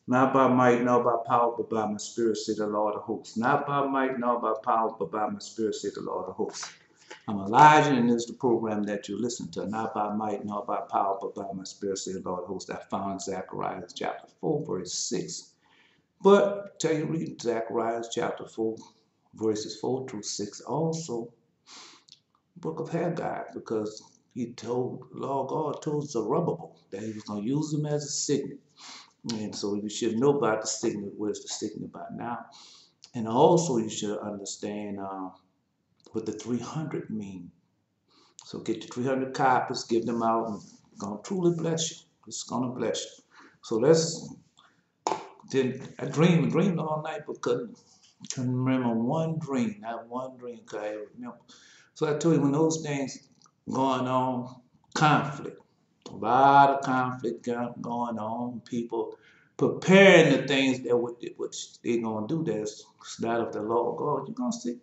Not by might, nor by power, but by my spirit, said the Lord of hosts. Not by might, nor by power, but by my spirit, said the Lord of hosts. I'm Elijah, and this is the program that you listen to. Not by might, nor by power, but by my spirit, said the Lord of hosts. That found in Zechariah chapter 4, verse 6. But tell you read Zechariah chapter 4, verses 4 through 6. Also, book of Haggai, because he told, Lord God told Zerubbabel that he was going to use him as a signet. And so you should know about the signet, what is the signet by now. And also you should understand what the 300 mean. So get your 300 copies, give them out, and it's going to truly bless you. It's going to bless you. So then I dreamed all night, but couldn't remember one dream, not one dream could I ever remember. So I told you when those things going on, conflict, a lot of conflict going on, people preparing the things that which they're gonna do. That's not of the Lord God. You're gonna see,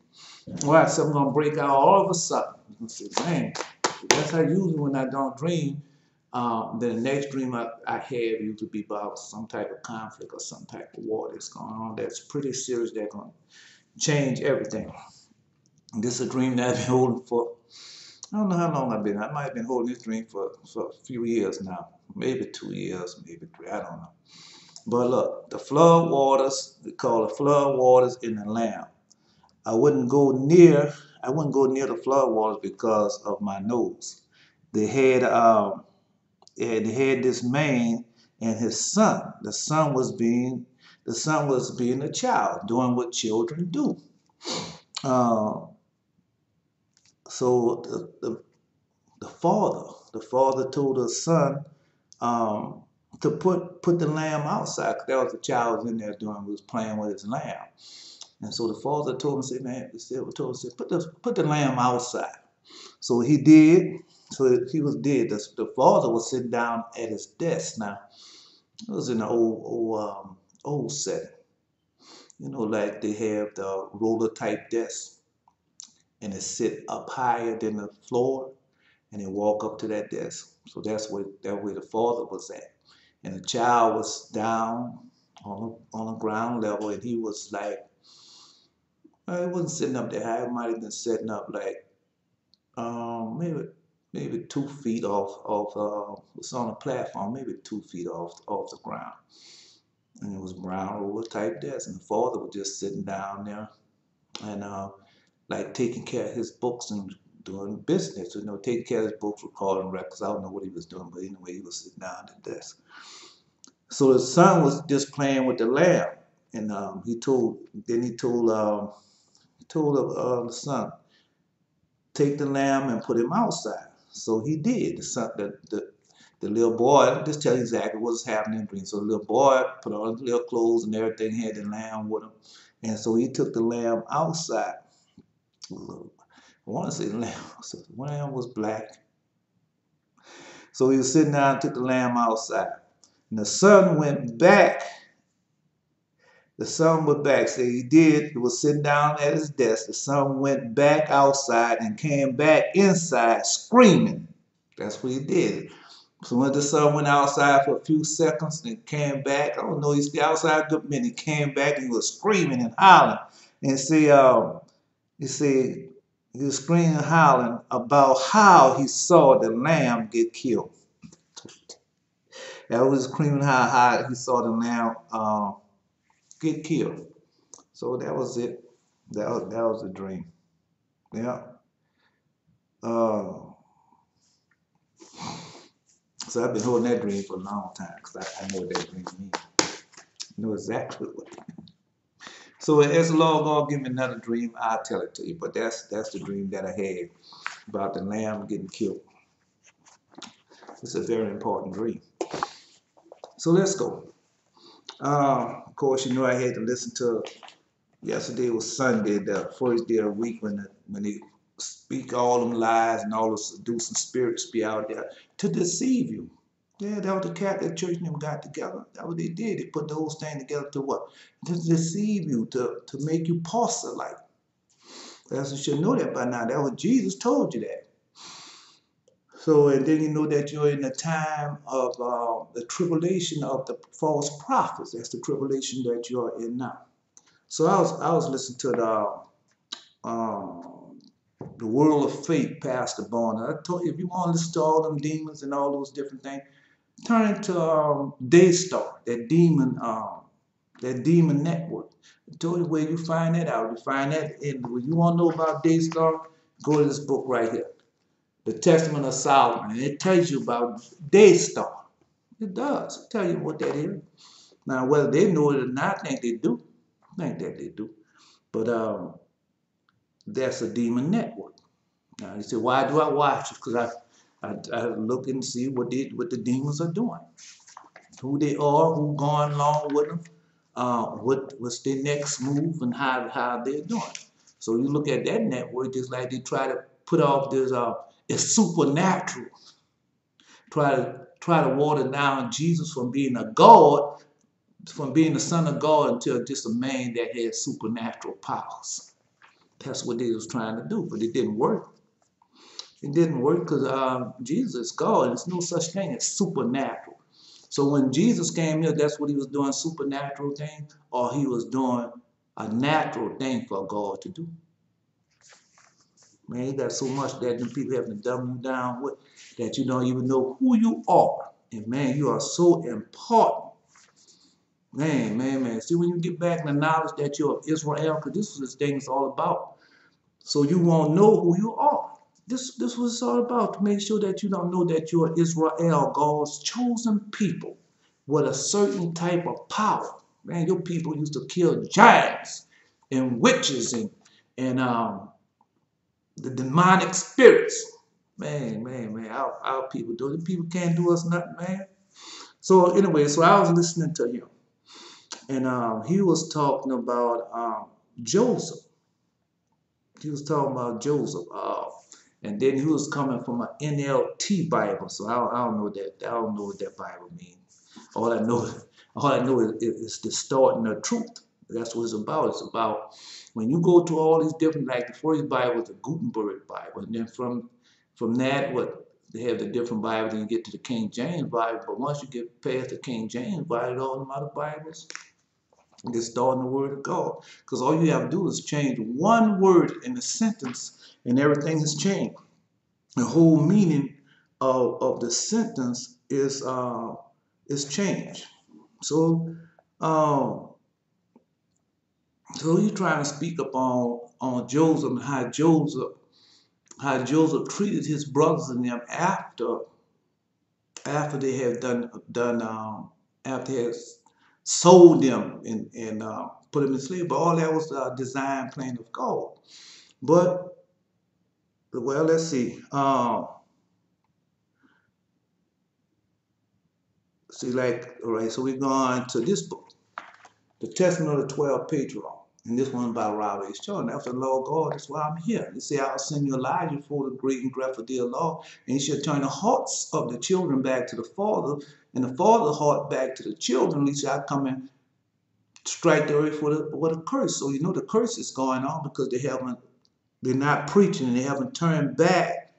why something gonna break out all of a sudden. You're gonna say, man, that's how usually when I don't dream. Then the next dream I have usually be about some type of conflict or some type of war that's going on. That's pretty serious. That's gonna change everything. This is a dream that I've been holding for, I don't know how long I've been. I might have been holding this dream for a few years now. Maybe 2 years, maybe 3. I don't know. But look, the flood waters, we call it flood waters in the Lamb. I wouldn't go near the flood waters because of my nose. They had this man and his son. The son was being a child, doing what children do. Uh, so the father told the son um, to put the lamb outside. 'Cause there was a child was in there doing was playing with his lamb, and so the father told him, "Say, man, said, put the lamb outside." So he did. So he was dead. The father was sitting down at his desk. Now it was in the old setting, like they have the roller type desk, and it sit up higher than the floor, and they walk up to that desk. So that's where the father was at, and the child was down on the ground level, and he was like, well, he wasn't sitting up that high. It might have been sitting up like maybe 2 feet off it's on a platform, maybe 2 feet off the ground, and it was brown roller type desk, and the father was just sitting down there and like taking care of his books and doing business, taking care of his books, recording records. I don't know what he was doing, but anyway, he was sitting down at the desk. So the son was just playing with the lamb, and he told the son, take the lamb and put him outside. So he did. The little boy, just tell you exactly what's happening in the dream. So the little boy put on his little clothes and everything, had the lamb with him, and so he took the lamb outside. I want to say the lamb was black. So he was sitting down and took the lamb outside. And the son went back. The son went back. So he did. He was sitting down at his desk. The son went back outside and came back inside screaming. That's what he did. So when the son went outside for a few seconds and came back, I don't know, he stayed outside a good minute. He came back and he was screaming and hollering. And he was screaming and hollering about how he saw the lamb get killed. That was screaming how he saw the lamb get killed. So that was it. That was a dream. Yeah. Uh, so I've been holding that dream for a long time because I know what that dream means. I know exactly what it means. So as the Lord God give me another dream, I'll tell it to you. But that's the dream that I had about the lamb getting killed. It's a very important dream. So let's go. Of course, I had to listen to. Yesterday was Sunday, the first day of the week when they speak all them lies and all the seducing spirits be out there to deceive you. Yeah, that was the Catholic Church and them got together. That's what they did. They put those things together to what? To deceive you, to make you proselyte. That's you should know that by now. That was Jesus told you that. So, and then you know that you're in the time of the tribulation of the false prophets. That's the tribulation that you're in now. So I was listening to the World of Faith, Pastor Bonner. I told you, if you want to listen to all them demons and all those different things, turn to Daystar, that demon network. I told you where you find that out. You find that in, when you want to know about Daystar, go to this book right here, The Testament of Solomon, and it tells you about Daystar. It does. It tells you what that is. Now, whether they know it or not, I think they do. I think that they do. But that's a demon network. Now you say, why do I watch it? Because I look and see what the demons are doing, who they are, who going along with them, what's their next move, and how they're doing. So you look at that network, just like they try to put off this it's supernatural, try to water down Jesus from being a God, from being the Son of God, until just a man that has supernatural powers. That's what they was trying to do, but it didn't work. It didn't work because Jesus is God. There's no such thing as supernatural. So when Jesus came here, that's what he was doing, supernatural thing, or he was doing a natural thing for God to do. Man, you got so much that them people having to dumb you down with that you don't even know who you are. And man, you are so important. Man. See, when you get back in the knowledge that you're of Israel, because this is what this thing is all about. So you won't know who you are. This was it's all about, to make sure that you don't know that you are Israel, God's chosen people, with a certain type of power. Man, your people used to kill giants and witches and the demonic spirits. Man, our people do it. People can't do us nothing, man. So anyway, so I was listening to him, and he was talking about Joseph. He was talking about Joseph. And then he was coming from an NLT Bible, so I don't know that. I don't know what that Bible means. All I know is distorting the truth. That's what it's about. It's about when you go to all these different, like the first Bible, the Gutenberg Bible, and then from that, what they have the different Bibles, then you get to the King James Bible. But once you get past the King James Bible, all them other Bibles, distorting the Word of God, because all you have to do is change one word in a sentence, and everything is changed. The whole meaning of the sentence is changed. So so he's trying to speak up on Joseph and how Joseph treated his brothers and them after they had after they had sold them and put them in slavery. But all that was the design plan of God. But well, let's see. See, like, all right, so we're going to this book, The Testament of the 12 Patriarchs. And this one by Robert H. Jordan. After the Lord God, that's why I'm here. He said, I'll send you Elijah for the great and dreadful day of the Lord, and he shall turn the hearts of the children back to the father, and the father's heart back to the children. He shall come and strike the earth with a curse. So you know the curse is going on because they're not preaching and they haven't turned back.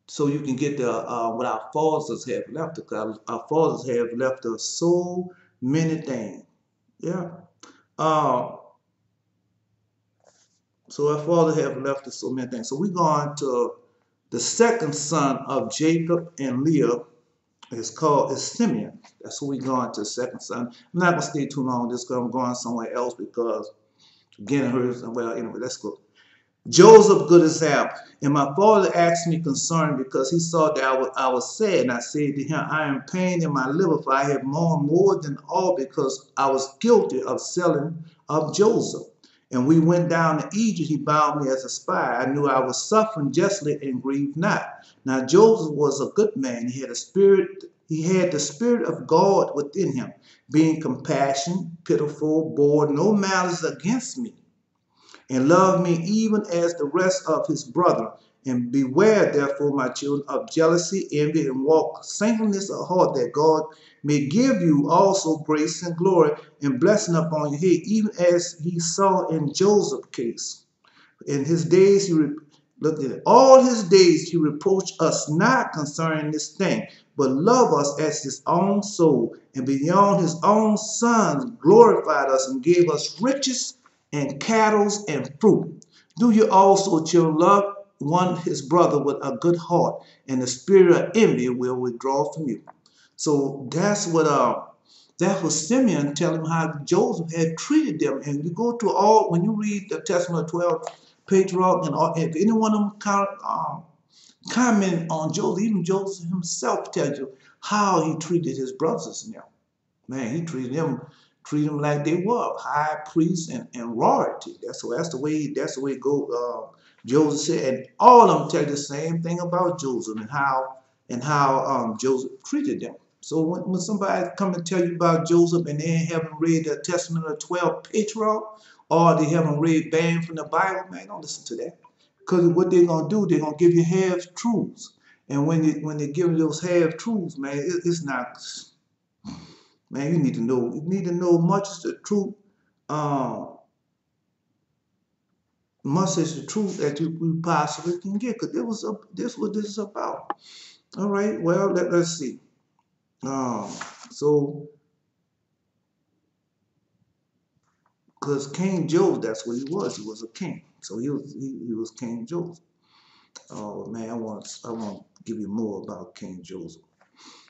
So you can get what our fathers have left us. Our fathers have left us so many things. Yeah. So our fathers have left us so many things. So we're going to the second son of Jacob and Leah. Is Simeon. That's who we're going to, second son. I'm not going to stay too long just because I'm going somewhere else because, again, it hurts. Well, anyway, let's go. Joseph, good example. And my father asked me concerning because he saw that I was sad. And I said to him, I am pained in my liver, for I have mourned more than all because I was guilty of selling of Joseph. And we went down to Egypt. He bound me as a spy. I knew I was suffering justly and grieved not. Now Joseph was a good man. He had the spirit of God within him, being compassionate, pitiful, bore no malice against me, and love me even as the rest of his brethren. And beware, therefore, my children, of jealousy, envy, and walk singleness of heart, that God may give you also grace and glory and blessing upon your head, even as he saw in Joseph's case. In his days Look at it. All his days he reproached us not concerning this thing, but loved us as his own soul, and beyond his own sons glorified us and gave us riches and cattle and fruit. Do you also, children, love one his brother with a good heart, and the spirit of envy will withdraw from you. So that was Simeon telling him how Joseph had treated them. And you go to all, when you read the Testament of 12 patriarchs, and all, if any one of them comment on Joseph, even Joseph himself tells you how he treated his brothers and them. Man, he treated them like they were high priests and royalty. That's the way it goes. Joseph said, and all of them tell you the same thing about Joseph and how Joseph treated them. So when somebody come and tell you about Joseph and they haven't read the Testament of 12 patriarchs, or they haven't read banned from the Bible, man, don't listen to that. Because what they're gonna do, they're gonna give you half truths. And when they give you those half truths, man, it's not. Man, you need to know. You need to know much as the truth. Much as the truth that we possibly can get, because this what this is about. All right. Well, let's see. So, because King Joseph, that's what he was. He was a king. So he was King Joseph. Oh man, I want to give you more about King Joseph,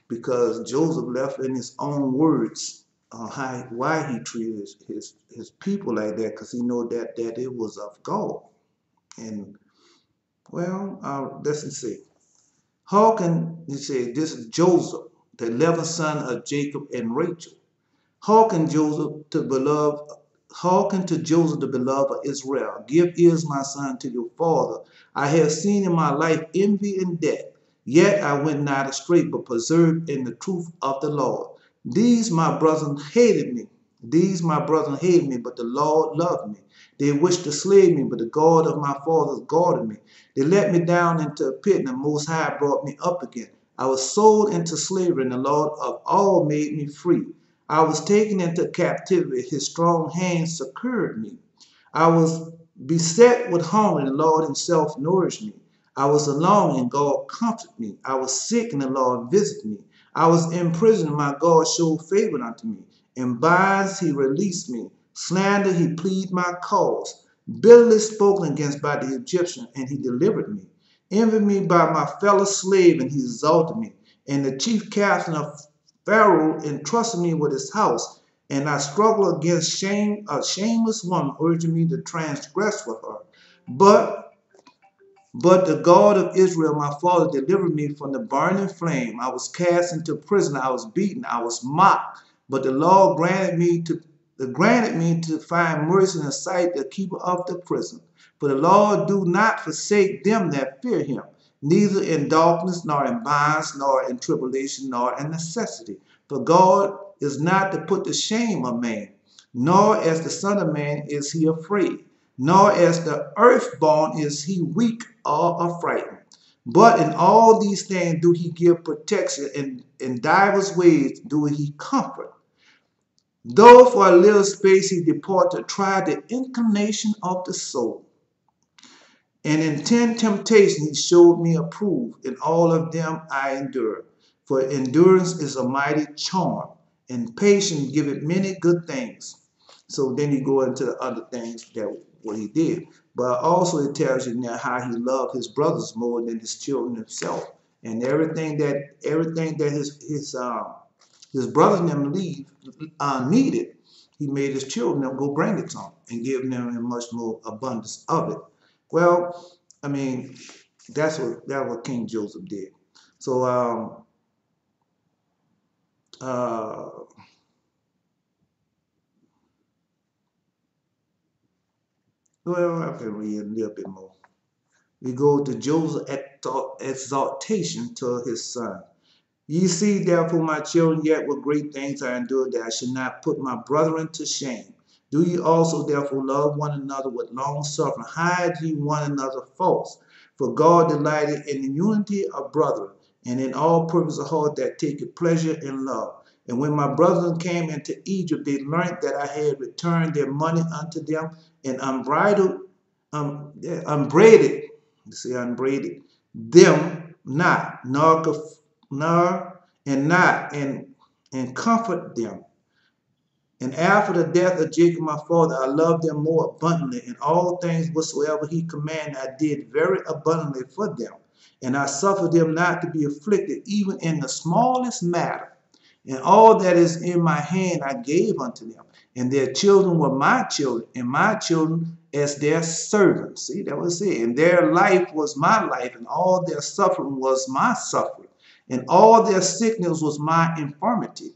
because Joseph left in his own words why he treated his people like that, because he know that it was of God. And well, let's see. How can you say this is Joseph, the 11th son of Jacob and Rachel? Hearken to Joseph the beloved of Israel. Give ears, my son, to your father. I have seen in my life envy and death. Yet I went not astray, but preserved in the truth of the Lord. These my brethren hated me. But the Lord loved me. They wished to slay me, but the God of my fathers guarded me. They let me down into a pit, and the Most High brought me up again. I was sold into slavery, and the Lord of all made me free. I was taken into captivity. His strong hand succored me. I was beset with hunger, and the Lord himself nourished me. I was alone, and God comforted me. I was sick, and the Lord visited me. I was in prison, and my God showed favor unto me. In bonds he released me. Slander he pleaded my cause. Bitterly spoken against by the Egyptian, and he delivered me. Envied me by my fellow slave, and he exalted me. And the chief captain of Pharaoh entrusted me with his house, and I struggled against a shameless woman, urging me to transgress with her. But the God of Israel, my father, delivered me from the burning flame. I was cast into prison. I was beaten. I was mocked. But the Lord granted me to find mercy in the sight of the keeper of the prison. For the Lord do not forsake them that fear him, neither in darkness, nor in bonds, nor in tribulation, nor in necessity. For God is not to put to shame a man, nor as the Son of Man is he afraid, nor as the earthborn is he weak or affrighted. But in all these things do he give protection, and in divers ways do he comfort. Though for a little space he depart to try the inclination of the soul. And in 10 temptations he showed me approved. In all of them I endured. For endurance is a mighty charm, and patience giveth many good things. So then you go into the other things that what he did. But also it tells you now how he loved his brothers more than his children himself. And everything that his brothers and them needed, he made his children them go bring it to him and give them in much more abundance of it. Well, I mean, that's what King Joseph did. So well, I can read a little bit more. We go to Joseph's exaltation to his son. Ye see, therefore, my children, yet what great things I endured, that I should not put my brethren to shame. Do ye also, therefore, love one another with long suffering? Hide ye one another's faults. For God delighted in the unity of brethren, and in all purpose of heart that taketh pleasure in love. And when my brethren came into Egypt, they learnt that I had returned their money unto them, and unbraided You see, unbraided them not, nor and not, and comfort them. And after the death of Jacob my father, I loved them more abundantly, and all things whatsoever he commanded, I did very abundantly for them. And I suffered them not to be afflicted, even in the smallest matter. And all that is in my hand I gave unto them. And their children were my children, and my children as their servants. See, that was it. And their life was my life, and all their suffering was my suffering. And all their sickness was my infirmity.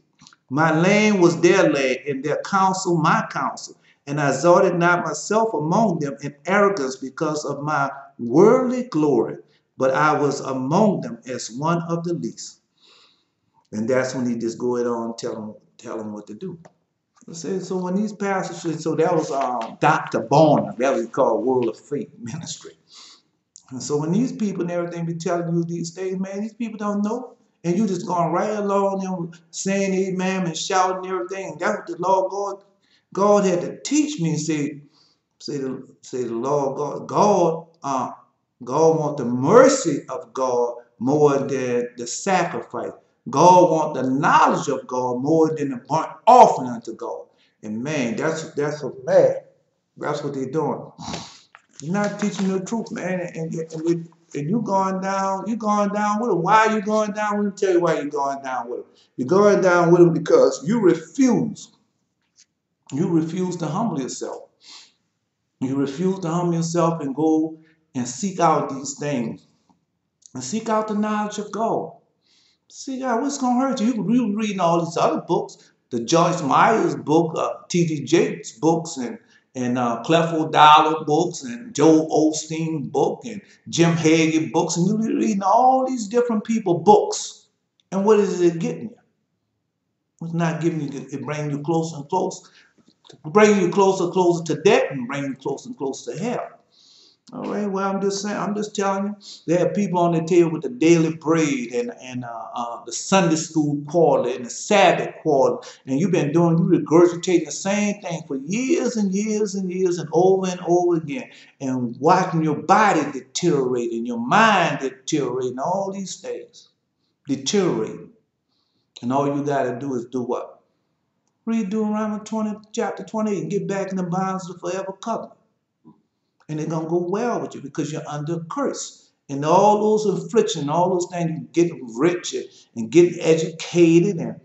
My lane was their lane, and their counsel my counsel. And I exalted not myself among them in arrogance because of my worldly glory, but I was among them as one of the least. And that's when he just go on and tell them what to do. So when these pastors, so that was Dr. Bonner, that was called World of Faith Ministry. And so when these people and everything be telling you these things, man, these people don't know. And you just going right along and saying amen and shouting and everything. That's what the Lord God had to teach me and say the Lord God want the mercy of God more than the sacrifice. God want the knowledge of God more than the burnt offering unto God. And man, that's what they're doing. You're not teaching the truth, man. And you going down with them. Why are you going down with them? Tell you why you're going down with them. You're going down with them because you refuse. You refuse to humble yourself. You refuse to humble yourself and go and seek out these things. And seek out the knowledge of God. See, God, what's going to hurt you? You can read all these other books. The Joyce Myers book, T.D. Jakes books, and Clifford Dollar books, and Joel Osteen book, and Jim Hagee books, and you're reading all these different people books. And what is it getting you? It's not giving you, it brings you closer and closer. Bring you closer and closer to death, and bring you closer and closer to hell. All right, well, I'm just saying, I'm just telling you, there are people on the table with the daily bread and the Sunday school quarter and the Sabbath quarter, and you regurgitating the same thing for years and years and years and over again, and watching your body deteriorate and your mind deteriorate and all these things deteriorate. And all you got to do is do what? Read Deuteronomy chapter 28 and get back in the bonds of the forever covenant. And it's going to go well with you because you're under curse. And all those afflictions, all those things, you get rich and get educated and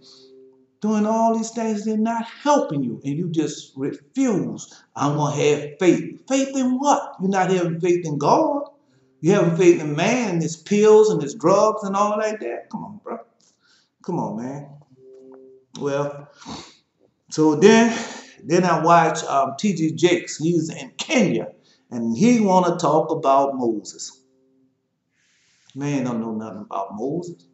doing all these things, they're not helping you. And you just refuse. I'm going to have faith. Faith in what? You're not having faith in God. You're having faith in man and his pills and his drugs and all like that. Come on, bro. Come on, man. Well, so then I watch T.D. Jakes. He's in Kenya. And he want to talk about Moses. Man don't know nothing about Moses.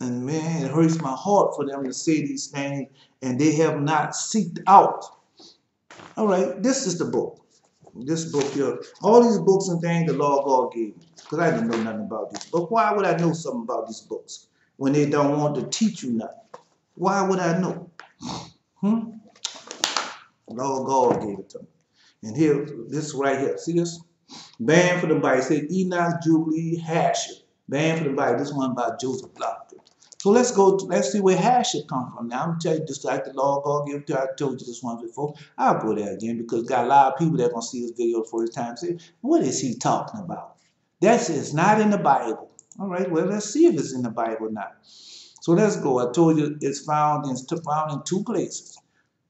And man, it hurts my heart for them to say these things and they have not seeked out. All right, this is the book. This book here. All these books and things the Lord God gave me. Because I didn't know nothing about these books. Why would I know something about these books when they don't want to teach you nothing? Why would I know? Lord God gave it to me. And here, this right here, see this? Banned for the Bible. It says Enoch, Jubilee, Hasher. Banned for the Bible. This one by Joseph Blocker. So let's see where Hasher come from. Now I'm gonna tell you just like the Lord God gave it to you. I told you this one before. I'll go there again because got a lot of people that are gonna see this video for the first time. Say, what is he talking about? It's not in the Bible. All right, well, let's see if it's in the Bible or not. So let's go. I told you it's found in two places.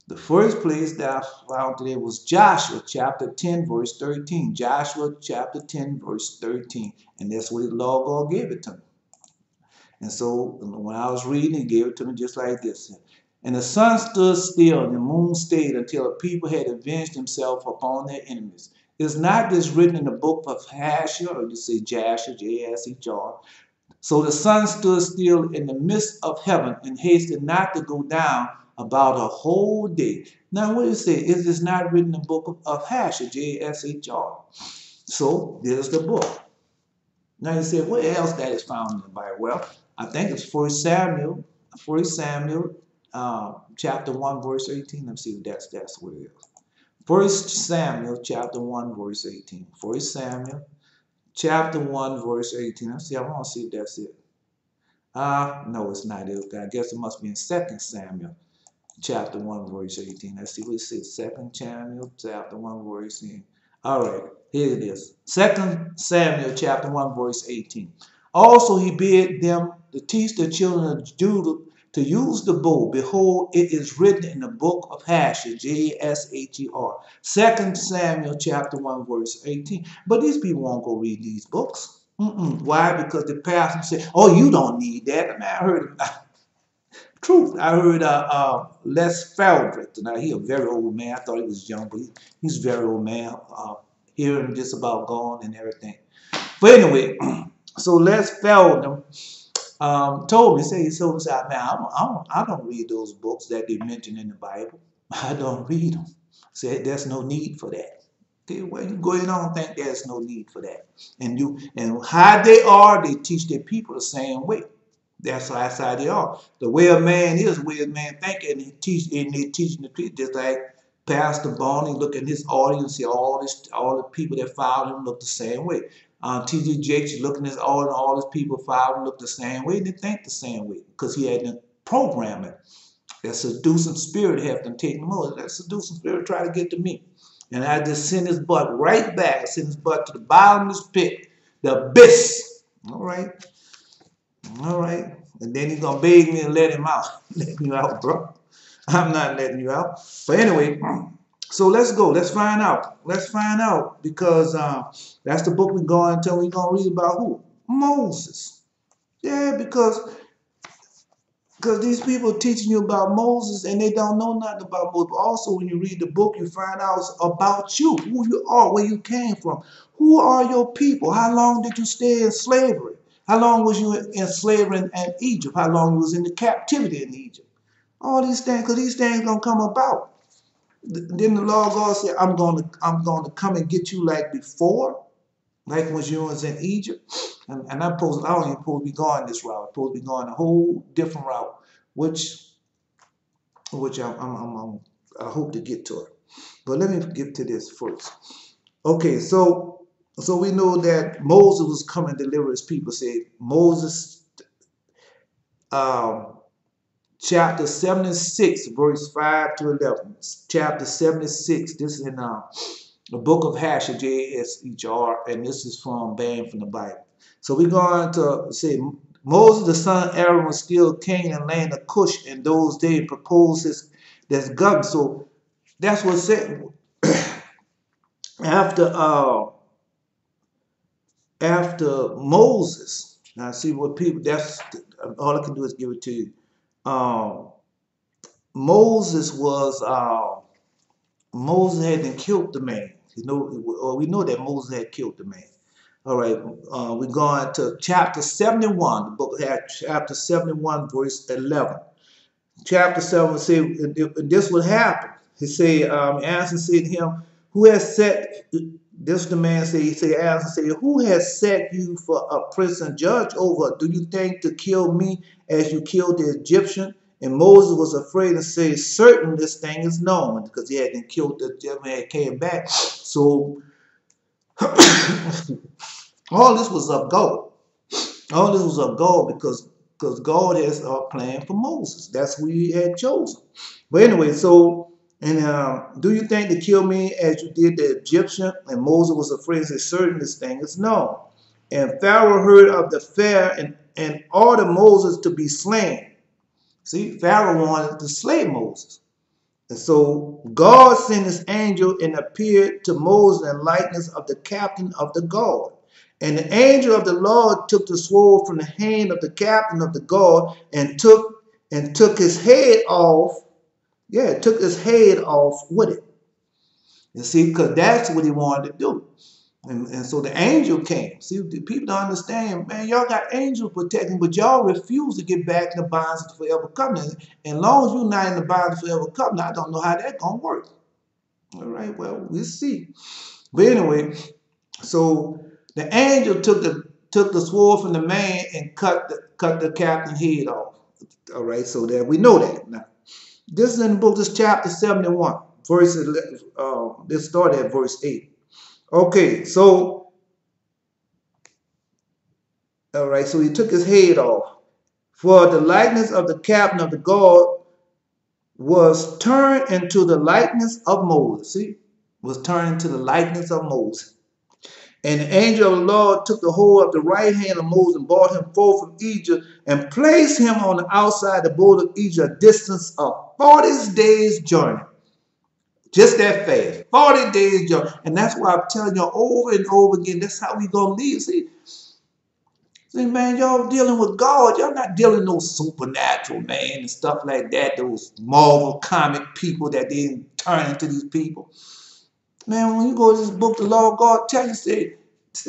The first place that I found today was Joshua chapter 10, verse 13. Joshua chapter 10, verse 13. And that's what the Lord God gave it to me. And so when I was reading, he gave it to me just like this. And the sun stood still and the moon stayed until the people had avenged themselves upon their enemies. Is not this written in the book of Hasher, or you say Jasher, J-A-S-H-R? So the sun stood still in the midst of heaven and hasted not to go down about a whole day. Now, what do you say? Is this not written in the book of Hasher, J-S-H-R? So, there's the book. Now, you say, where else that is found in the Bible? Well, I think it's 1 Samuel chapter 1, verse 18. Let me see if that's what it is. 1 Samuel chapter 1, verse 18. 1 Samuel chapter 1, verse 18. Let's see, I want to see if that's it. No, it's not it. I guess it must be in 2 Samuel, chapter 1, verse 18. Let's see what it says. 2 Samuel, chapter 1, verse 18. All right, here it is. 2 Samuel, chapter 1, verse 18. Also, he bid them to teach the children of Judah to use the bow. Behold, it is written in the book of Jasher, Jasher. 2 Samuel, chapter 1, verse 18. But these people won't go read these books. Why? Because the pastor said, oh, you don't need that. And I heard truth. I heard Les Feldrick. Now, he's a very old man. I thought he was young, but he's a very old man. Hearing just about gone and everything. But anyway, so Les Feldrick told me, he said, man, I don't read those books that they mention in the Bible. I don't read them. Said there's no need for that. Okay, well, you go in on think there's no need for that. And how they are, they teach their people the same way. That's how they are. The way a man is, the way a man think, and they're teaching the people just like Pastor Bonnie. Look at his audience, see all the people that follow him look the same way. T.D. Jakes looking at all his people following look the same way. They think the same way because he had to program it. That seducing spirit have them taking them over. That seducing spirit try to get to me. And I just send his butt right back. I send his butt to the bottomless pit, the abyss. All right. All right. And then he's going to beg me to let him out. Let you out, bro. I'm not letting you out. But anyway, so let's go. Let's find out. Let's find out because that's the book we're going to. We're going to read about who? Moses. Yeah, because these people are teaching you about Moses and they don't know nothing about Moses. But also, when you read the book, you find out about you, who you are, where you came from. Who are your people? How long did you stay in slavery? How long was you in slavery in Egypt? How long you was in the captivity in Egypt? All these things, because these things gonna come about. Then the Lord God said, I'm gonna come and get you like before, like when you was in Egypt. And I don't even supposed to be going this route. I'm supposed to be going a whole different route, which I hope to get to it. But let me get to this first. Okay, so we know that Moses was coming to deliver his people. Say Moses, chapter 76, verse 5 to 11. Chapter 76. This is in the book of Jasher, Jasher, and this is from banned from the Bible. So we're going to say Moses, the son of Aaron, was still king in the land of Cush in those days. Proposed this government. So that's what said after Moses. Now see what people. That's all I can do is give it to you. Moses had killed the man. We know that Moses had killed the man. All right, we're going to chapter 71. The book had chapter 71, verse 11. Chapter 7 say, and this would happen. He said, answer said to him, who has set, this the man said, answer said, who has set you for a prince and judge over? Do you think to kill me as you killed the Egyptian? And Moses was afraid to say, certain this thing is known, because he had been killed, the Egyptian had came back. So all this was of gold. All this was of gold because God has a plan for Moses. That's who he had chosen. But anyway, so, and do you think to kill me as you did the Egyptian? And Moses was afraid and said, certain this thing is known. And Pharaoh heard of the affair and ordered Moses to be slain. See, Pharaoh wanted to slay Moses. And so God sent his angel and appeared to Moses in likeness of the captain of the guard. And the angel of the Lord took the sword from the hand of the captain of the guard and took his head off. Yeah, took his head off with it. You see, because that's what he wanted to do. And so the angel came. See, the people don't understand, man, y'all got angels protecting, but y'all refuse to get back in the bonds of the forever covenant. And as long as you're not in the bonds of the forever covenant, I don't know how that's going to work. All right, well, we'll see. But anyway, so the angel took the sword from the man and cut the captain's head off. All right, so that we know that. Now, this is in the book, this chapter 71, verse 11, this started at verse 8. Okay, so All right, so he took his head off. For the likeness of the captain of the guard was turned into the likeness of Moses. See, was turned into the likeness of Moses. And the angel of the Lord took the hold of the right hand of Moses and brought him forth from Egypt and placed him on the outside the border of Egypt, a distance of 40 days' journey. Just that fast. 40 days journey. And that's why I'm telling you over and over again, that's how we going to live. See, man, y'all dealing with God. Y'all not dealing with no supernatural, man, and stuff like that. Those Marvel comic people that they turn into these people. Man, when you go to this book, the law of God tell you, say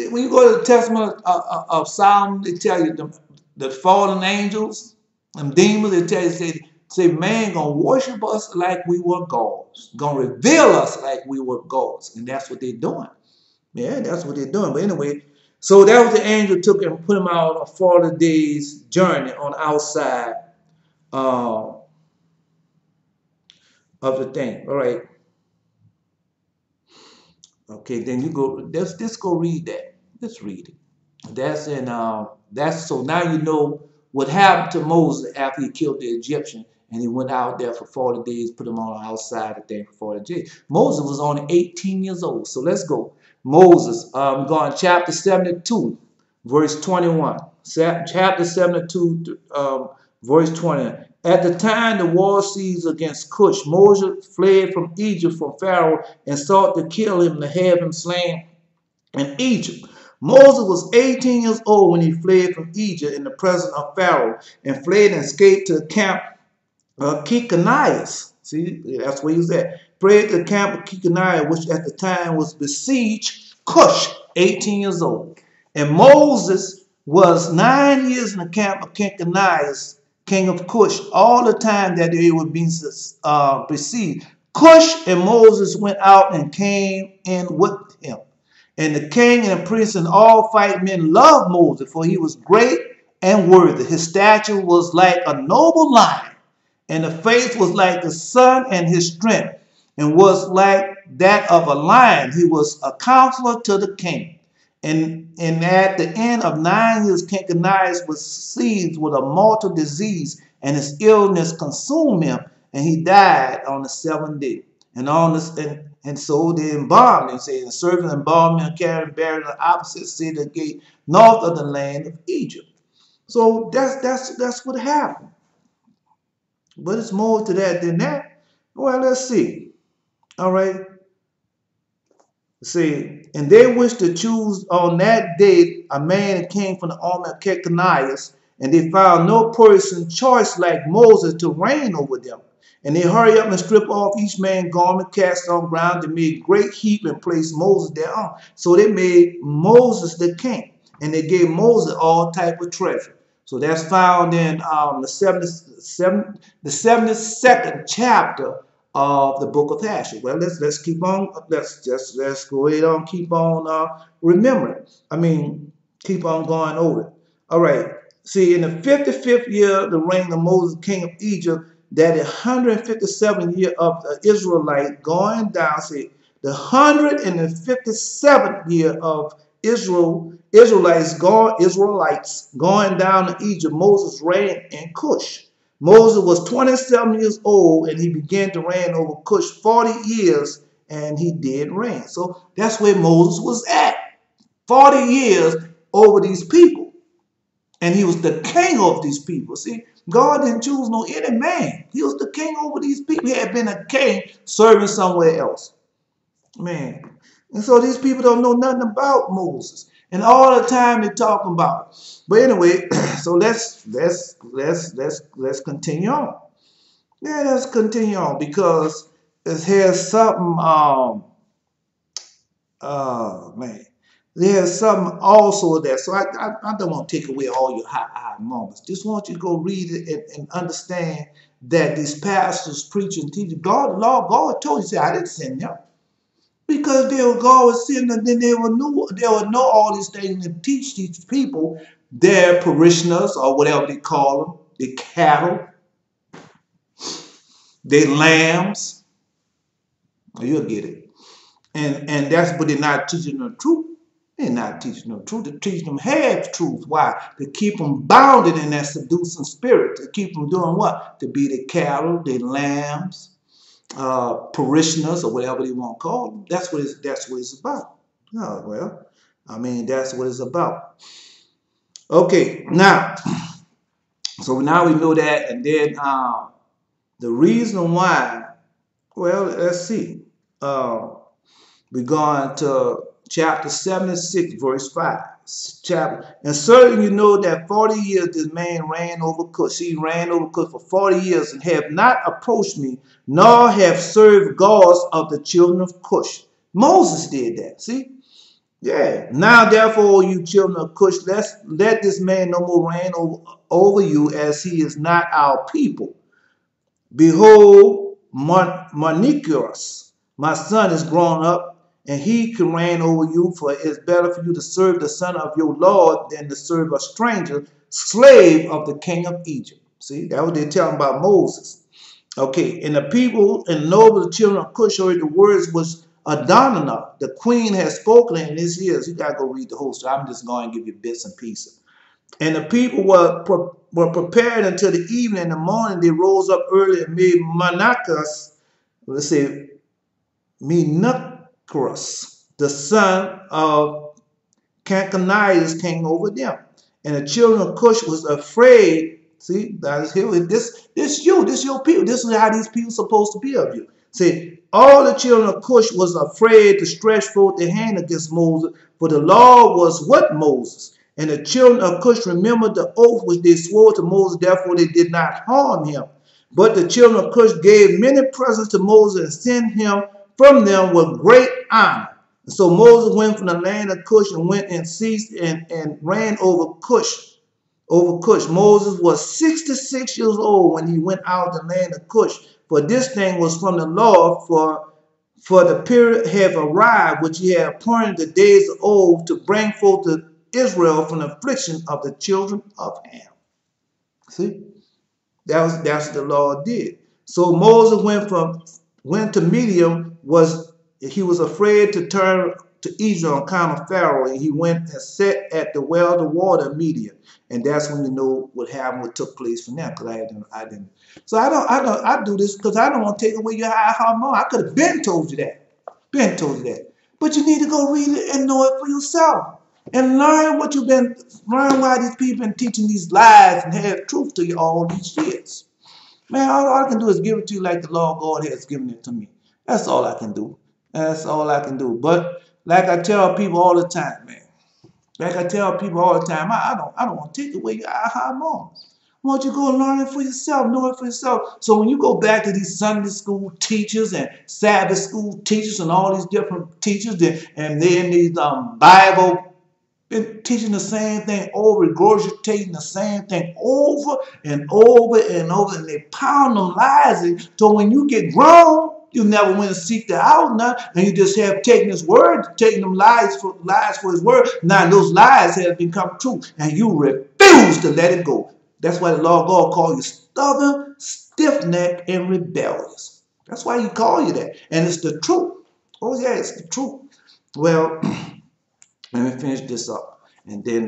when you go to the Testament of Solomon, they tell you the fallen angels, them demons, they tell you, say man gonna worship us like we were gods, gonna reveal us like we were gods, and that's what they're doing. Yeah, that's what they're doing. But anyway, so that was the angel took him and put him out on a 40 days journey on the outside uh, of the thing. All right. Okay, then you go. Let's go read that. Let's read it. That's in that's so now you know what happened to Moses after he killed the Egyptian and he went out there for 40 days, put him on the outside of the thing for 40 days. Moses was only 18 years old. So let's go. Moses, going chapter 72, verse 21. Chapter 72, verse 20. At the time the war ceased against Cush, Moses fled from Egypt from Pharaoh and sought to kill him and to have him slain in Egypt. Moses was 18 years old when he fled from Egypt in the presence of Pharaoh and fled and escaped to the camp of Kikanias. See, that's where he was at. Fled to the camp of Kikanias, which at the time was besieged Cush, 18 years old. And Moses was 9 years in the camp of Kikanias, king of Cush, all the time that they were being besieged. Cush and Moses went out and came in with him. And the king and the priests and all fighting men loved Moses, for he was great and worthy. His stature was like a noble lion, and the face was like the sun, and his strength and was like that of a lion. He was a counselor to the king. And at the end of 9 years, King Ananias was seized with a mortal disease, and his illness consumed him, and he died on the 7th day. And on this, and so they embalmed him, saying, the servants embalmed him and carried him buried in the opposite city of the gate, north of the land of Egypt. So that's what happened. But it's more to that than that. Well, let's see. All right. See, and they wished to choose on that day a man that came from the army of Kekanias, and they found no person choice like Moses to reign over them. And they hurry up and strip off each man's garment, cast on ground. They made great heap and placed Moses thereon. So they made Moses the king, and they gave Moses all type of treasure. So that's found in the 72nd chapter of the book of Asher. Well, let's keep on. Let's go ahead on. Keep on remembering. I mean, keep on going over it. All right. See, in the 55th year of the reign of Moses, king of Egypt, that the 157th year of the Israelite going down. See, the 157th year of Israelites going down to Egypt, Moses reigned in Cush. Moses was 27 years old and he began to reign over Cush 40 years and he did reign. So that's where Moses was at. 40 years over these people. And he was the king of these people. See, God didn't choose no any man. He was the king over these people. He had been a king serving somewhere else. Man. And so these people don't know nothing about Moses. And all the time they're talking about it. But anyway, so let's continue on. Yeah, let's continue on because here's something man. There's something also there. So I don't want to take away all your high moments. Just want you to go read it and understand that these pastors, preaching, teaching, God told you, say, I didn't send them. Because God was sending them, then they would know all these things and teach these people, their parishioners or whatever they call them, their cattle, their lambs. You'll get it. And that's, but they're not teaching the truth. They're not teaching them truth. They're teaching them half truth. Why? To keep them bounded in that seducing spirit. To keep them doing what? To be the cattle, the lambs, parishioners, or whatever they want to call them. That's what it's about. Oh, well, I mean, that's what it's about. Okay, now, so now we know that, and then the reason why, well, let's see. We're going to chapter 76, verse 5. And certainly you know that 40 years this man ran over Cush. He ran over Cush for 40 years and have not approached me, nor have served gods of the children of Cush. Moses did that, see? Yeah. Now therefore, you children of Cush, let this man no more reign over you, as he is not our people. Behold, Monicurus, my son, is grown up, and he can reign over you, for it is better for you to serve the son of your Lord than to serve a stranger, slave of the king of Egypt. See, that was they telling about Moses. Okay, and the people and noble the children of Cush heard the words was Adonijah, the queen, has spoken in his ears. You got to go read the whole story. I'm just going to give you bits and pieces. And the people were prepared until the evening. In the morning, they rose up early and made Monachus, let's say, Menacrus, the son of Cancanias, king over them. And the children of Cush was afraid. See, that is here. This your people. This is how these people supposed to be of you. See, all the children of Cush was afraid to stretch forth their hand against Moses, for the law was what Moses. And the children of Cush remembered the oath which they swore to Moses, therefore they did not harm him. But the children of Cush gave many presents to Moses and sent him from them with great honor. And so Moses went from the land of Cush and went and seized and ran over Cush. Moses was 66 years old when he went out of the land of Cush. For this thing was from the Lord, for the period have arrived which he had appointed the days of old to bring forth to Israel from the affliction of the children of Ham. See, that's what the Lord did. So Moses went to Midian. He was afraid to turn to Egypt on account of Pharaoh, and he went and sat at the well of water in Midian. And that's when you know what happened, what took place from there. Because I didn't. So I do this because I don't want to take away your high hormone. I could have been told you that. But you need to go read it and know it for yourself. And learn learn why these people been teaching these lies and have truth to you all these years. Man, all I can do is give it to you like the Lord God has given it to me. That's all I can do. That's all I can do. But like I tell people all the time, man. I don't want to take away your aha moments. I want you to go and learn it for yourself, know it for yourself. So when you go back to these Sunday school teachers and Sabbath school teachers and all these different teachers, and then these Bible, been teaching the same thing over, regurgitating the same thing over and over and over, and they pound them lies in. So when you get grown, you never went and seek that out now, and you just have taken his word, taking them lies for his word. Now those lies have become true, and you refuse to let it go. That's why the Lord God called you stubborn, stiff-necked, and rebellious. That's why he called you that, and it's the truth. Oh yeah, it's the truth. Well, let me finish this up, and then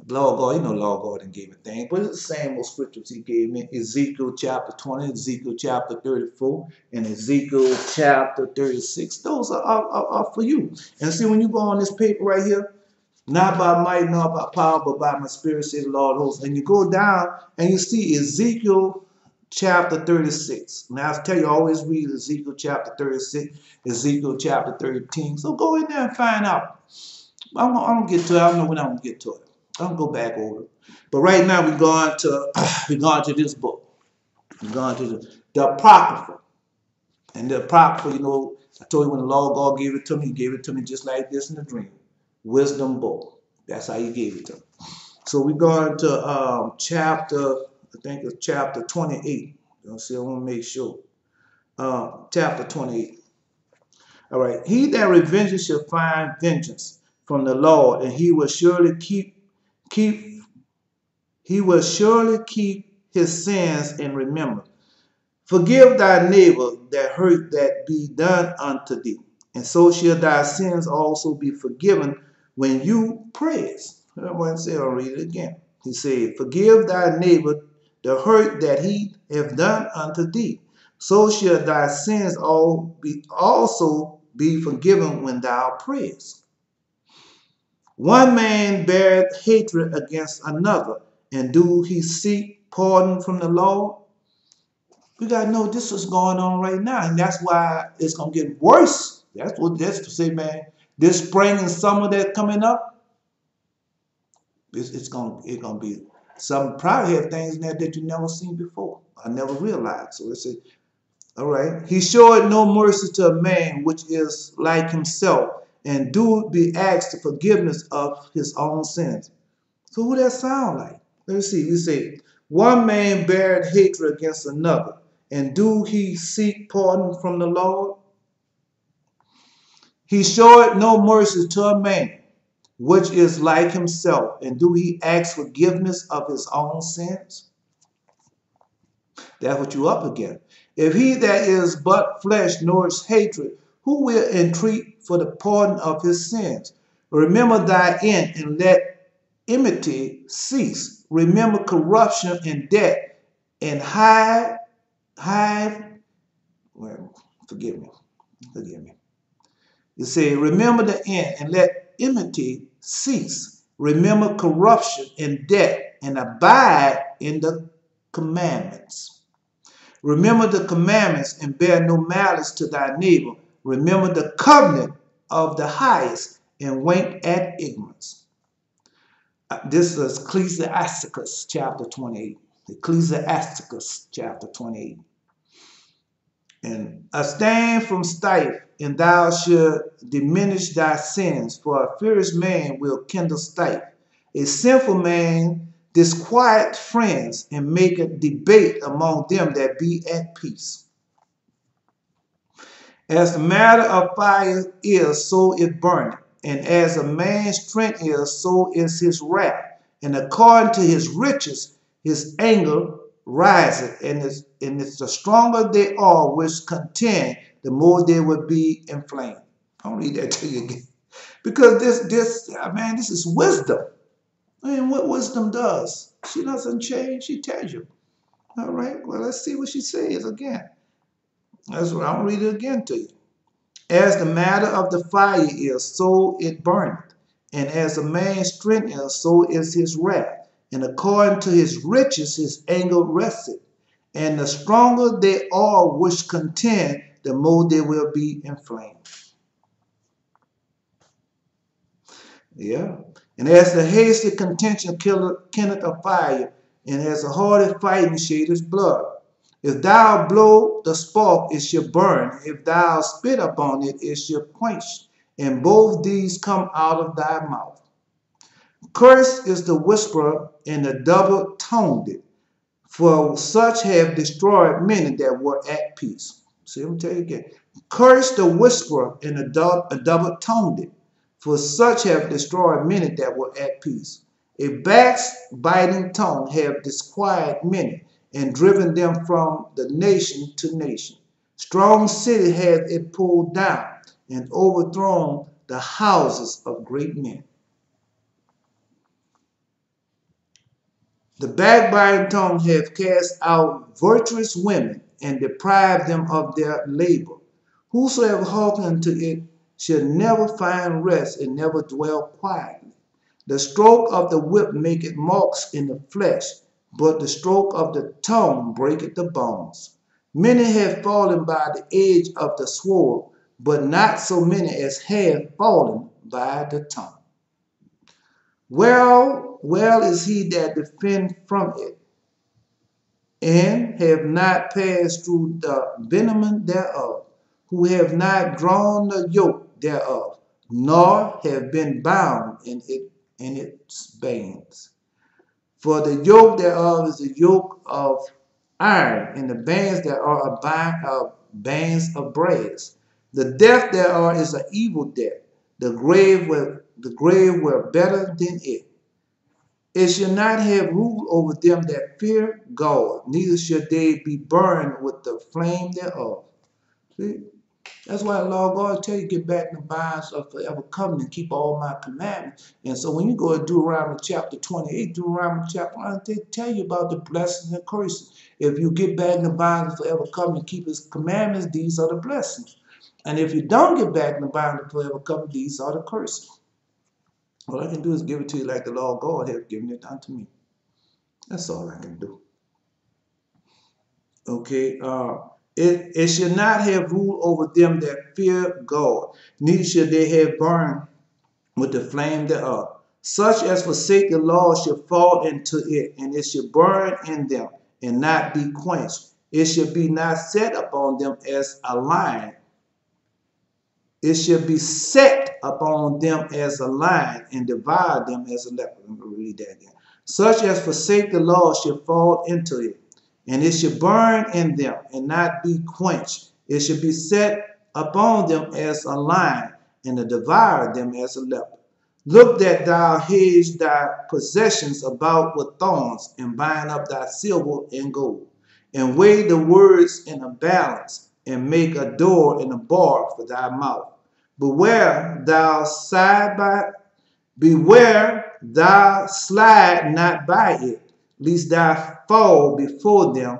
Lord God, Lord God didn't give me things, but it's the same old scriptures he gave me. Ezekiel chapter 20, Ezekiel chapter 34, and Ezekiel chapter 36. Those are for you. And see, when you go on this paper right here, not by might, nor by power, but by my spirit, say the Lord hosts. And you go down and you see Ezekiel chapter 36. Now, I tell you, always read Ezekiel chapter 36, Ezekiel chapter 13. So go in there and find out. I'm going to get to it. I don't know when I'm going to get to it. I'll go back over it. But right now we're going to this book. We're going to the Apocrypha. And the Apocrypha, I told you when the Lord God gave it to me, he gave it to me just like this in a dream. Wisdom book. That's how he gave it to me. So we're going to chapter, I think it's chapter 28. See, I want to make sure. Chapter 28. All right. He that revenges shall find vengeance from the Lord, and he will surely keep his sins and remember. Forgive thy neighbor that hurt that be done unto thee. and so shall thy sins also be forgiven when you prayest. I'll read it again. He said, forgive thy neighbor the hurt that he have done unto thee. So shall thy sins also be forgiven when thou prayest. One man beareth hatred against another, and do he seek pardon from the Lord? We got to know this is going on right now, and that's why it's going to get worse. That's to say, man, this spring and summer that's coming up, it's going to be some probably have things in there that you never seen before. I never realized. So let's say, all right. He showed no mercy to a man which is like himself, and do be asked the forgiveness of his own sins. So who that sound like? Let's see. You say, one man beareth hatred against another, and do he seek pardon from the Lord? He showeth no mercy to a man which is like himself, and do he ask forgiveness of his own sins? That's what you up against. If he that is but flesh knows hatred, who will entreat for the pardon of his sins? Remember thy end, and let enmity cease. Remember corruption and debt, and well, forgive me. You say, remember the end, and let enmity cease. Remember corruption and debt, and abide in the commandments. Remember the commandments, and bear no malice to thy neighbor. Remember the covenant of the highest, and wink at ignorance. This is Ecclesiasticus chapter 28. Ecclesiasticus chapter 28. And abstain from strife, and thou shalt diminish thy sins, for a furious man will kindle strife. A sinful man disquiet friends, and make a debate among them that be at peace. As the matter of fire is, so it burneth, and as a man's strength is, so is his wrath. And according to his riches, his anger riseth, and it's the stronger they are which contend, the more they will be inflamed. I'll read that to you again. Because this is wisdom. I mean, what wisdom does? She doesn't change, she tells you. All right, well, let's see what she says again. That's what I'll read it again to you. As the matter of the fire is, so it burneth. And as a man's strength is, so is his wrath. And according to his riches, his anger resteth. And the stronger they are which contend, the more they will be inflamed. Yeah. And as the hasty contention killeth a fire, and as a hardy fighting shadeth blood. If thou blow the spark, it shall burn. If thou spit upon it, it shall quench. And both these come out of thy mouth. Cursed is the whisperer and the double-tongued, for such have destroyed many that were at peace. See, I'm tell you again. Cursed the whisperer and the double-tongued, for such have destroyed many that were at peace. A backbiting tongue have disquieted many, and driven them from the nation to nation. Strong city hath it pulled down, and overthrown the houses of great men. The backbiting tongue hath cast out virtuous women, and deprived them of their labor. Whosoever hearkeneth unto it shall never find rest, and never dwell quietly. The stroke of the whip maketh marks in the flesh, but the stroke of the tongue breaketh the bones. Many have fallen by the edge of the sword, but not so many as have fallen by the tongue. Well is he that defend from it, and have not passed through the venom thereof, who have not drawn the yoke thereof, nor have been bound in its bands. For the yoke thereof is the yoke of iron, and the bands thereof are bands of brass. The death thereof is an evil death. The grave were better than it. It shall not have rule over them that fear God, neither shall they be burned with the flame thereof. See? That's why the Lord God tell you get back in the bonds of forever covenant and keep all my commandments. And so when you go to Deuteronomy chapter 28, Deuteronomy chapter 1, they tell you about the blessings and curses. If you get back in the bonds of forever covenant and keep his commandments, these are the blessings. And if you don't get back in the bonds of forever covenant, these are the curses. All I can do is give it to you like the Lord God has given it unto me. That's all I can do. Okay, it should not have rule over them that fear God, neither should they have burned with the flame thereof. Such as forsake the law shall fall into it, and it shall burn in them, and not be quenched. It shall be not set upon them as a lion. It shall be set upon them as a lion, and devour them as a leopard. I'm going to read that again. Such as forsake the law shall fall into it, and it shall burn in them, and not be quenched. It shall be set upon them as a lion, and to devour them as a leopard. Look that thou hedge thy possessions about with thorns, and bind up thy silver and gold, and weigh the words in a balance, and make a door and a bar for thy mouth. Beware thou slide not by it, lest thou fall before them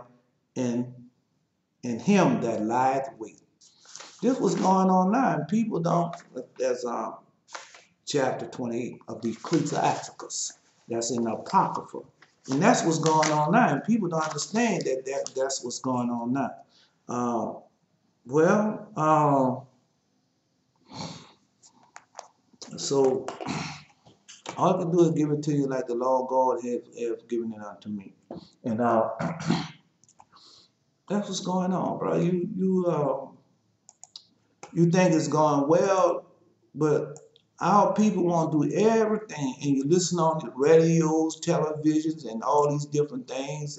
and him that lieth wait. This was going on now, and people don't. That's chapter 28 of the Ecclesiasticus. That's in the Apocrypha, and that's what's going on now. And people don't understand that's what's going on now. So all I can do is give it to you like the Lord God has given it unto me, and that's what's going on, bro. You think it's going well, but our people want to do everything, and you listen on the radios, televisions, and all these different things,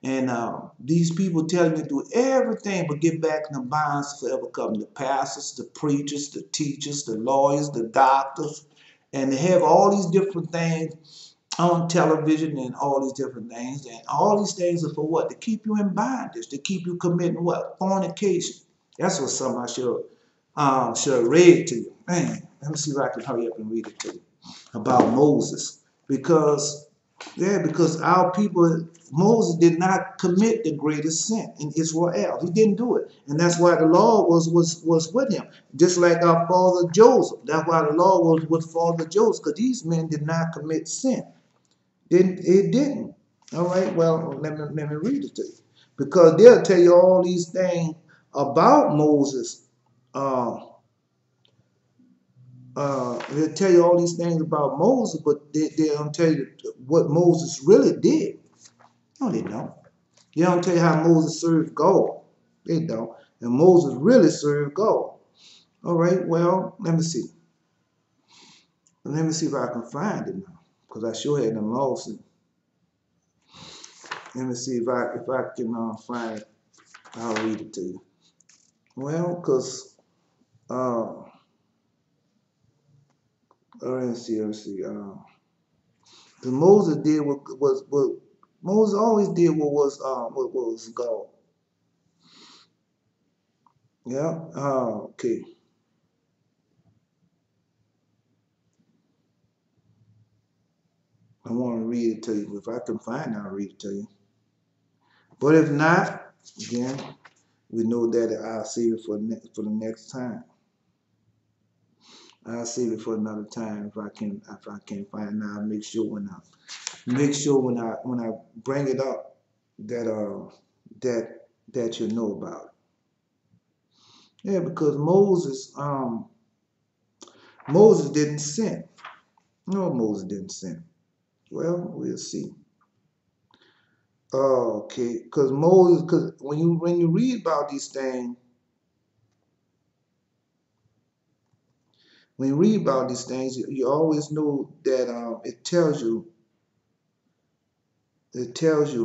and these people telling you to do everything but get back in the bonds forever covenant. The pastors, the preachers, the teachers, the lawyers, the doctors, and they have all these different things on television and all these different things, and all these things are for what? To keep you in bondage, to keep you committing what? Fornication. That's what something I should have read to you. Man, let me see if I can hurry up and read it to you about Moses. Because our people, Moses did not commit the greatest sin in Israel. He didn't do it. And that's why the law was with him. Just like our father Joseph. That's why the law was with father Joseph, because these men did not commit sin. It didn't. All right, well, let me read it to you. Because they'll tell you all these things about Moses. They'll tell you all these things about Moses, but they don't tell you what Moses really did. No, they don't. They don't tell you how Moses served God. They don't. And Moses really served God. All right, well, let me see. Let me see if I can find it now, because I sure had them lost it. Let me see if I can find it. I'll read it to you. Well, because let's see. Because Moses did what Moses always did what was God. Yeah. Okay. I want to read it to you. If I can find it, I'll read it to you. But if not, again, we know that I'll save it for the next time. I'll save it for another time if I can find it. I'll make sure when I bring it up that you know about it. Yeah, because Moses didn't sin. No, Moses didn't sin. Well, we'll see. Okay, because when you read about these things, you always know that it tells you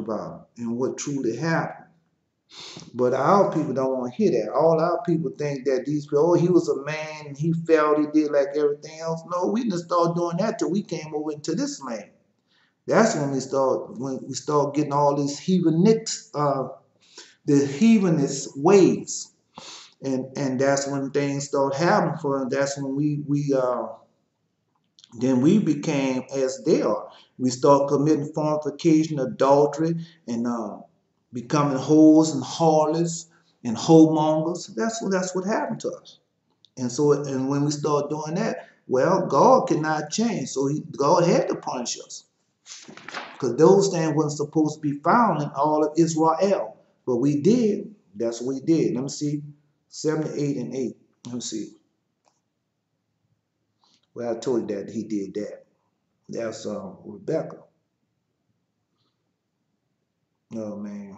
about and what truly happened. But our people don't want to hear that. All our people think that these people, he was a man, and he felt he did like everything else. No, we didn't start doing that till we came over into this land. That's when we start getting all these the heathenist ways. and that's when things start happening for us. That's when then we became as they are. We start committing fornication, adultery, and becoming whores and harlots and whoremongers. That's what happened to us. And so, and when we start doing that, well, God cannot change. So God had to punish us because those things weren't supposed to be found in all of Israel. But we did. That's what we did. Let me see. 78 and 8. Let me see. Well, I told you that he did that. That's Rebecca. Oh, man.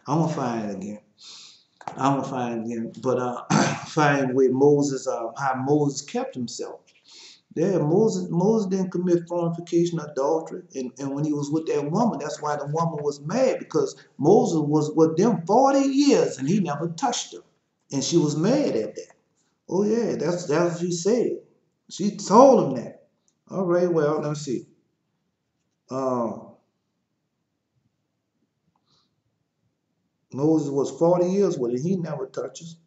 I'm going to find it again. I'm going to find it again. But find where Moses, how Moses kept himself. Yeah, Moses didn't commit fornication, adultery, and when he was with that woman, that's why the woman was mad because Moses was with them 40 years and he never touched her, and she was mad at that. Oh yeah, that's what she said. She told him that. All right, well, let me see. Moses was 40 years with her. He never touches,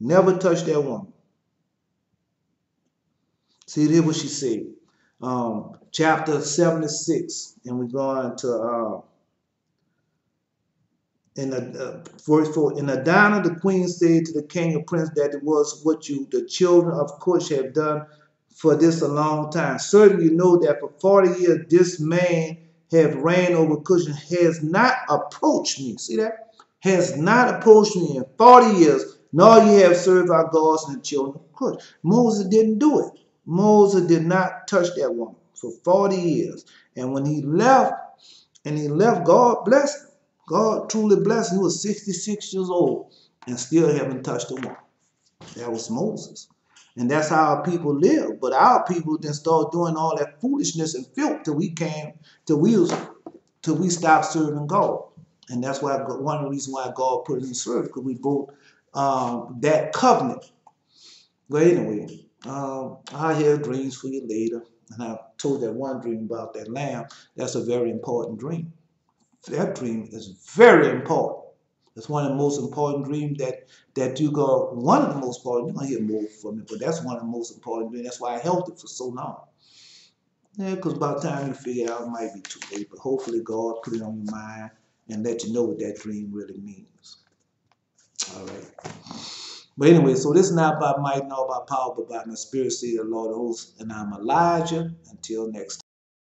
never touched that woman. See, here's what she said. Chapter 76, and we're going to in the verse 4, in Adonai the queen said to the king and prince that it was what you, the children of Cush, have done for this a long time. Certainly you know that for 40 years this man have reigned over Cush and has not approached me. See that? Has not approached me in 40 years, nor ye have served our gods and the children of Cush. Moses didn't do it. Moses did not touch that woman for 40 years. And when he left, God blessed him. God truly blessed him. He was 66 years old and still haven't touched a woman. That was Moses. And that's how our people live. But our people didn't start doing all that foolishness and filth till we stopped serving God. And that's why one of the reasons why God put us in service, because we broke that covenant. But anyway, I have dreams for you later. And I told that one dream about that lamb. That's a very important dream. That dream is very important. It's one of the most important dreams that you go. One of the most important. You're gonna hear more from it, but that's one of the most important dreams. That's why I held it for so long. Yeah, because by the time you figure it out, it might be too late. But hopefully, God put it on your mind and let you know what that dream really means. All right. But anyway, so this is not about might, nor about power, but by my spirit, say the Lord of hosts. And I'm Elijah. Until next time.